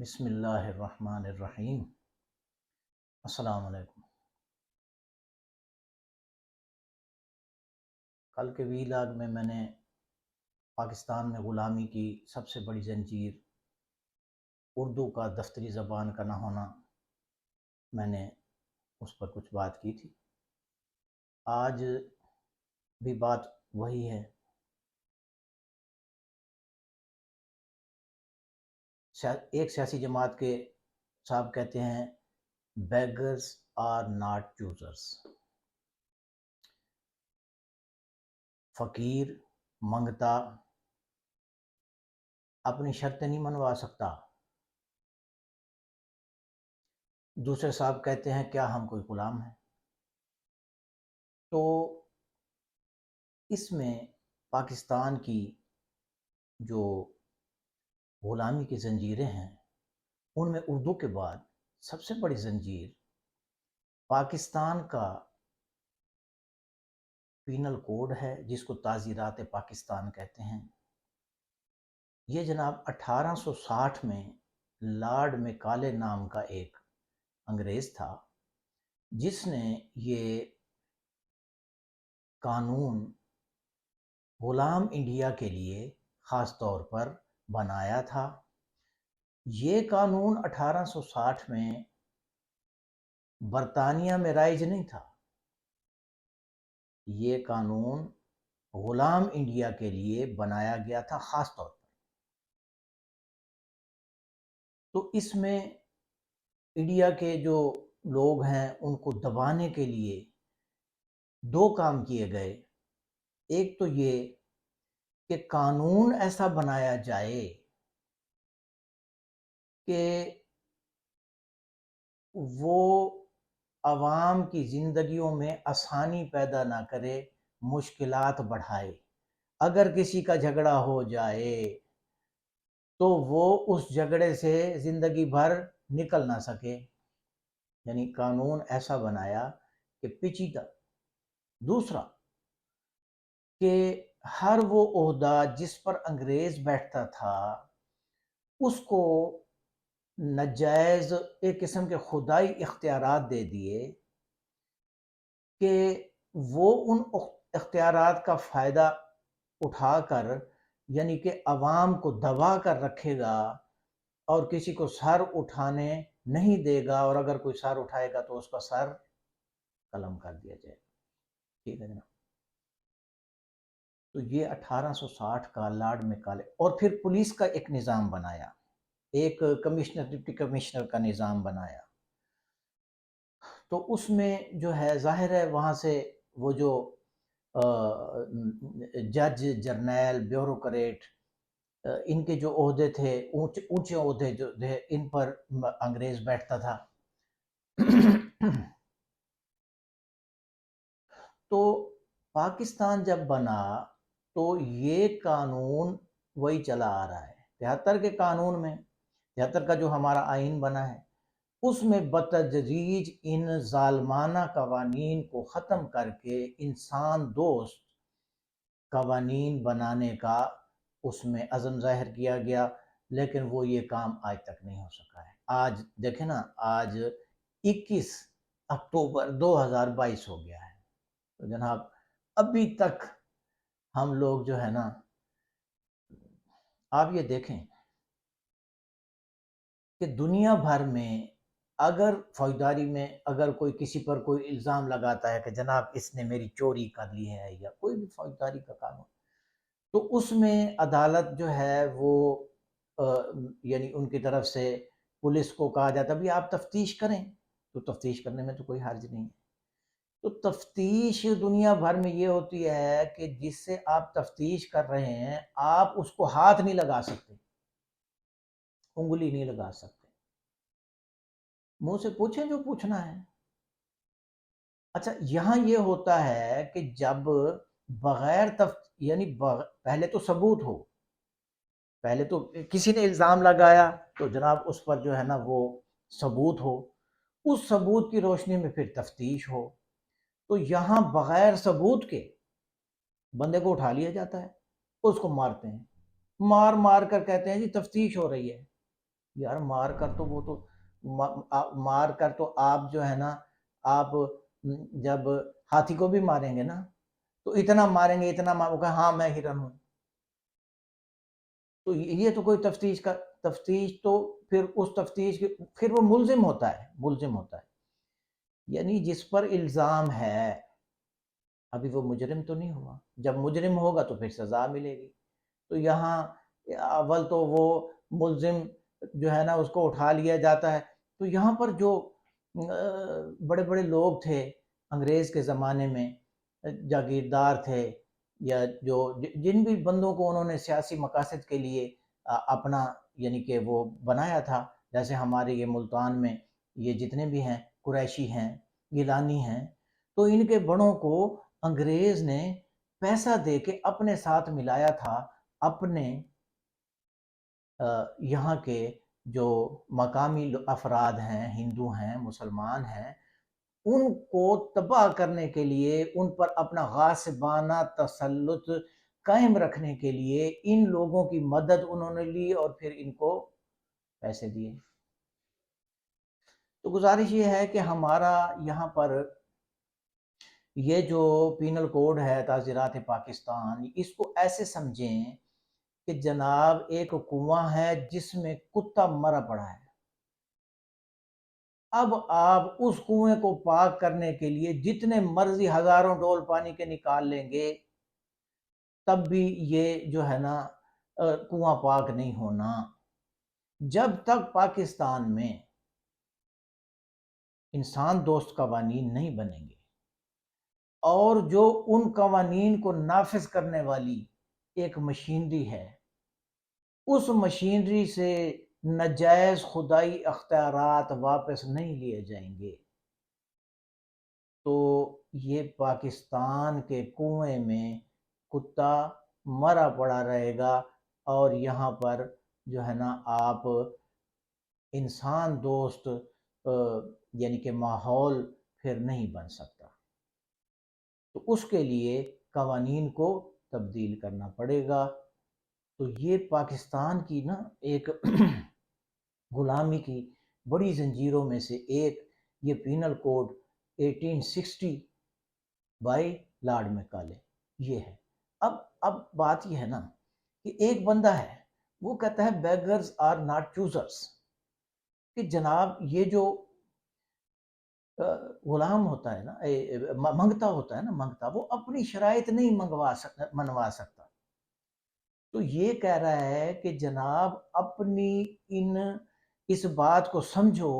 بسم اللہ الرحمن الرحیم۔ السلام علیکم۔ کل کے ویلاگ میں نے پاکستان میں غلامی کی سب سے بڑی زنجیر اردو کا دفتری زبان کا نہ ہونا، میں نے اس پر کچھ بات کی تھی۔ آج بھی بات وہی ہے۔ ایک سیاسی جماعت کے صاحب کہتے ہیں بیگرز آر ناٹ چوزرز، فقیر منگتا اپنی شرطیں نہیں منوا سکتا۔ دوسرے صاحب کہتے ہیں کیا ہم کوئی غلام ہیں؟ تو اس میں پاکستان کی جو غلامی کی زنجیریں ہیں ان میں اردو کے بعد سب سے بڑی زنجیر پاکستان کا پینل کوڈ ہے، جس کو تعزیرات پاکستان کہتے ہیں۔ یہ جناب 1860 میں لارڈ میکالے نام کا ایک انگریز تھا جس نے یہ قانون غلام انڈیا کے لیے خاص طور پر بنایا تھا۔ یہ قانون 1860 میں برطانیہ میں رائج نہیں تھا، یہ قانون غلام انڈیا کے لیے بنایا گیا تھا خاص طور پر۔ تو اس میں انڈیا کے جو لوگ ہیں ان کو دبانے کے لیے دو کام کیے گئے۔ ایک تو یہ کہ قانون ایسا بنایا جائے کہ وہ عوام کی زندگیوں میں آسانی پیدا نہ کرے، مشکلات بڑھائے۔ اگر کسی کا جھگڑا ہو جائے تو وہ اس جھگڑے سے زندگی بھر نکل نہ سکے، یعنی قانون ایسا بنایا کہ پیچیدہ۔ دوسرا کہ ہر وہ عہدہ جس پر انگریز بیٹھتا تھا اس کو ناجائز ایک قسم کے خدائی اختیارات دے دیے کہ وہ ان اختیارات کا فائدہ اٹھا کر، یعنی کہ عوام کو دبا کر رکھے گا اور کسی کو سر اٹھانے نہیں دے گا، اور اگر کوئی سر اٹھائے گا تو اس کا سر قلم کر دیا جائے گا۔ ٹھیک ہے جناب۔ تو یہ 1860 کا لارڈ میکالے، اور پھر پولیس کا ایک نظام بنایا، ایک کمشنر ڈپٹی کمشنر کا نظام بنایا۔ تو اس میں جو ہے ظاہر ہے وہاں سے وہ جو جج، جرنیل، بیوروکریٹ، ان کے جو عہدے تھے، اونچے عہدے جو تھے، ان پر انگریز بیٹھتا تھا۔ تو پاکستان جب بنا تو یہ قانون وہی چلا آ رہا ہے۔ 73 کے قانون میں، 73 کا جو ہمارا آئین بنا ہے، اس میں بتدریج ان ظالمانہ قوانین کو ختم کر کے انسان دوست قوانین بنانے کا اس میں عزم ظاہر کیا گیا، لیکن وہ یہ کام آج تک نہیں ہو سکا ہے۔ آج دیکھیں نا، آج 21 اکتوبر 2022 ہو گیا ہے، تو جناب ابھی تک ہم لوگ جو ہے نا، آپ یہ دیکھیں کہ دنیا بھر میں اگر فوجداری میں اگر کوئی کسی پر کوئی الزام لگاتا ہے کہ جناب اس نے میری چوری کر لی ہے، یا کوئی بھی فوجداری کا قانون، تو اس میں عدالت جو ہے وہ یعنی ان کی طرف سے پولیس کو کہا جاتا ہے بھی آپ تفتیش کریں، تو تفتیش کرنے میں تو کوئی حرج نہیں ہے۔ تو تفتیش دنیا بھر میں یہ ہوتی ہے کہ جس سے آپ تفتیش کر رہے ہیں آپ اس کو ہاتھ نہیں لگا سکتے، انگلی نہیں لگا سکتے، منہ سے پوچھیں جو پوچھنا ہے۔ اچھا، یہاں یہ ہوتا ہے کہ جب بغیر یعنی پہلے تو ثبوت ہو، پہلے تو کسی نے الزام لگایا تو جناب اس پر جو ہے نا وہ ثبوت ہو، اس ثبوت کی روشنی میں پھر تفتیش ہو۔ تو یہاں بغیر ثبوت کے بندے کو اٹھا لیا جاتا ہے، اس کو مارتے ہیں، مار مار کر کہتے ہیں جی تفتیش ہو رہی ہے۔ یار مار کر تو وہ تو مار کر تو آپ جو ہے نا، آپ جب ہاتھی کو بھی ماریں گے نا تو اتنا ماریں گے، اتنا وہ کہا ہاں میں ہرن ہوں. تو یہ تو کوئی تفتیش تو پھر اس تفتیش کے پھر وہ ملزم ہوتا ہے، ملزم ہوتا ہے. یعنی جس پر الزام ہے ابھی وہ مجرم تو نہیں ہوا، جب مجرم ہوگا تو پھر سزا ملے گی. تو یہاں اول تو وہ ملزم جو ہے نا اس کو اٹھا لیا جاتا ہے. تو یہاں پر جو بڑے بڑے لوگ تھے انگریز کے زمانے میں، جاگیردار تھے، یا جو جن بھی بندوں کو انہوں نے سیاسی مقاصد کے لیے اپنا یعنی کہ وہ بنایا تھا، جیسے ہمارے یہ ملتان میں یہ جتنے بھی ہیں، قریشی ہیں، گیلانی ہیں، تو ان کے بڑوں کو انگریز نے پیسہ دے کے اپنے ساتھ ملایا تھا، اپنے یہاں کے جو مقامی افراد ہیں، ہندو ہیں، مسلمان ہیں، ان کو تباہ کرنے کے لیے، ان پر اپنا غاصبانہ تسلط قائم رکھنے کے لیے ان لوگوں کی مدد انہوں نے لی اور پھر ان کو پیسے دیے. تو گزارش یہ ہے کہ ہمارا یہاں پر یہ جو پینل کوڈ ہے تعزیرات پاکستان، اس کو ایسے سمجھیں کہ جناب ایک کنواں ہے جس میں کتا مرا پڑا ہے. اب آپ اس کنویں کو پاک کرنے کے لیے جتنے مرضی ہزاروں ڈول پانی کے نکال لیں گے، تب بھی یہ جو ہے نا کنواں پاک نہیں ہونا جب تک پاکستان میں انسان دوست قوانین نہیں بنیں گے، اور جو ان قوانین کو نافذ کرنے والی ایک مشینری ہے، اس مشینری سے ناجائز خدائی اختیارات واپس نہیں لیے جائیں گے، تو یہ پاکستان کے کنویں میں کتا مرا پڑا رہے گا، اور یہاں پر جو ہے نا آپ انسان دوست یعنی کہ ماحول پھر نہیں بن سکتا. تو اس کے لیے قوانین کو تبدیل کرنا پڑے گا. تو یہ پاکستان کی نا ایک غلامی کی بڑی زنجیروں میں سے ایک یہ پینل کوڈ 1860 بائی لارڈ میکالے یہ ہے. اب بات یہ ہے نا کہ ایک بندہ ہے وہ کہتا ہے بیگرز آر ناٹ چوزرز، کہ جناب یہ جو غلام ہوتا ہے نا، منگتا ہوتا ہے نا، منگتا وہ اپنی شرائط نہیں منوا سکتا. تو یہ کہہ رہا ہے کہ جناب اپنی اس بات کو سمجھو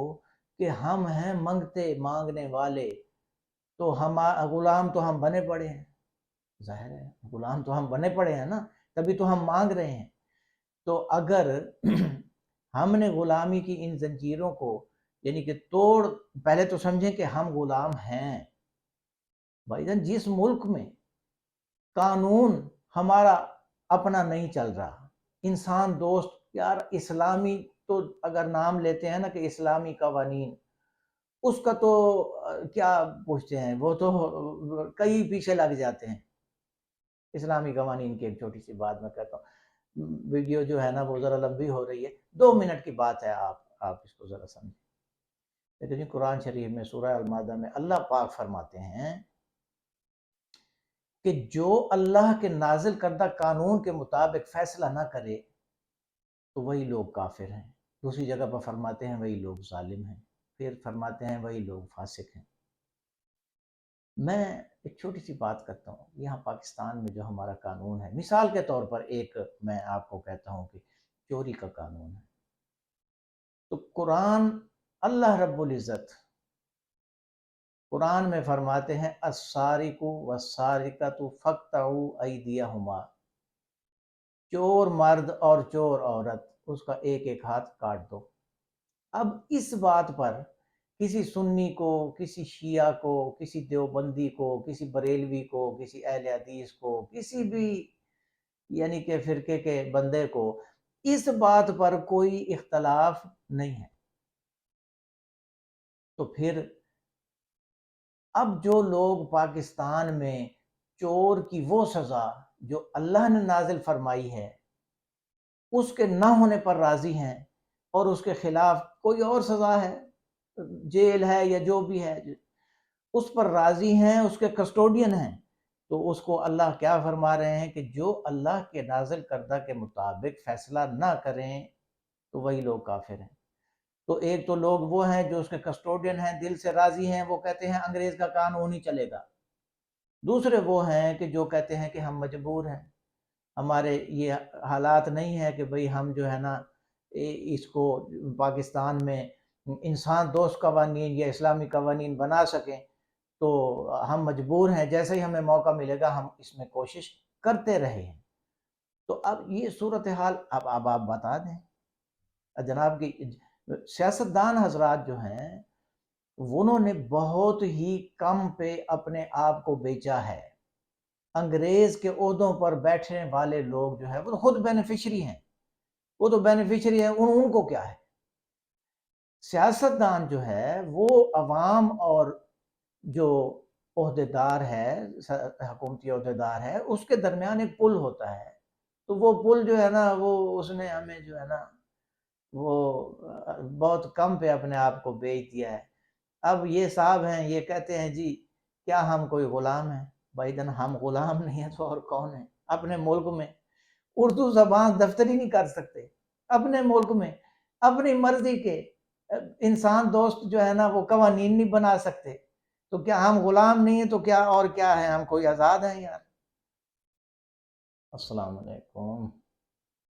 کہ ہم ہیں منگتے مانگنے والے، تو ہم غلام تو ہم بنے پڑے ہیں، ظاہر ہے غلام تو ہم بنے پڑے ہیں نا، تبھی تو ہم مانگ رہے ہیں. تو اگر ہم نے غلامی کی ان زنجیروں کو یعنی کہ پہلے تو سمجھیں کہ ہم غلام ہیں. بھائی جان جس ملک میں قانون ہمارا اپنا نہیں چل رہا، انسان دوست، یار اسلامی تو اگر نام لیتے ہیں نا کہ اسلامی قوانین، اس کا تو کیا پوچھتے ہیں، وہ تو کئی پیچھے لگ جاتے ہیں. اسلامی قوانین کی ایک چھوٹی سی بات میں کہتا ہوں، ویڈیو جو ہے نا وہ ذرا لمبی ہو رہی ہے، 2 منٹ کی بات ہے، آپ اس کو ذرا سمجھیں. لیکن قرآن شریف میں سورہ المائدہ میں اللہ پاک فرماتے ہیں کہ جو اللہ کے نازل کردہ قانون کے مطابق فیصلہ نہ کرے تو وہی لوگ کافر ہیں. دوسری جگہ پر فرماتے ہیں وہی لوگ ظالم ہیں، پھر فرماتے ہیں وہی لوگ فاسق ہیں. میں ایک چھوٹی سی بات کرتا ہوں، یہاں پاکستان میں جو ہمارا قانون ہے، مثال کے طور پر ایک میں آپ کو کہتا ہوں کہ چوری کا قانون ہے. تو قرآن اللہ رب العزت قرآن میں فرماتے ہیں السارق والسارقۃ فاقطعوا ایدیہما، چور مرد اور چور عورت اس کا ایک ایک ہاتھ کاٹ دو. اب اس بات پر کسی سنی کو، کسی شیعہ کو، کسی دیوبندی کو، کسی بریلوی کو، کسی اہل حدیث کو، کسی بھی یعنی کہ فرقے کے بندے کو اس بات پر کوئی اختلاف نہیں ہے. تو پھر اب جو لوگ پاکستان میں چور کی وہ سزا جو اللہ نے نازل فرمائی ہے اس کے نہ ہونے پر راضی ہیں، اور اس کے خلاف کوئی اور سزا ہے، جیل ہے یا جو بھی ہے، اس پر راضی ہیں، اس کے کسٹوڈین ہیں، تو اس کو اللہ کیا فرما رہے ہیں کہ جو اللہ کے نازل کردہ کے مطابق فیصلہ نہ کریں تو وہی لوگ کافر ہیں۔ تو ایک تو لوگ وہ ہیں جو اس کے کسٹوڈین ہیں، دل سے راضی ہیں، وہ کہتے ہیں انگریز کا قانون ہی چلے گا۔ دوسرے وہ ہیں کہ جو کہتے ہیں کہ ہم مجبور ہیں، ہمارے یہ حالات نہیں ہے کہ بھئی ہم جو ہے نا اس کو پاکستان میں انسان دوست قوانین یا اسلامی قوانین بنا سکیں، تو ہم مجبور ہیں، جیسے ہی ہمیں موقع ملے گا ہم اس میں کوشش کرتے رہے ہیں۔ تو اب یہ صورتحال اب آپ بتا دیں جناب کی سیاستدان حضرات جو ہیں انہوں نے بہت ہی کم پہ اپنے آپ کو بیچا ہے۔ انگریز کے عہدوں پر بیٹھنے والے لوگ جو ہے وہ خود بینیفیشری ہیں، وہ تو بینیفیشری ہیں، ان کو کیا ہے؟ سیاستدان جو ہے وہ عوام اور جو عہدیدار ہے، حکومتی عہدیدار ہے، اس کے درمیان ایک پل ہوتا ہے، تو وہ پل جو ہے نا وہ اس نے ہمیں جو ہے نا وہ بہت کم پہ اپنے آپ کو بیچ دیا ہے۔ اب یہ صاحب ہیں، یہ کہتے ہیں جی کیا ہم کوئی غلام ہیں؟ بھائی جان ہم غلام نہیں ہیں تو اور کون ہے؟ اپنے ملک میں اردو زبان دفتری نہیں کر سکتے، اپنے ملک میں اپنی مرضی کے انسان دوست جو ہے نا وہ قوانین نہیں بنا سکتے، تو کیا ہم غلام نہیں ہیں؟ تو کیا اور کیا ہے، ہم کوئی آزاد ہیں یار۔ السلام علیکم۔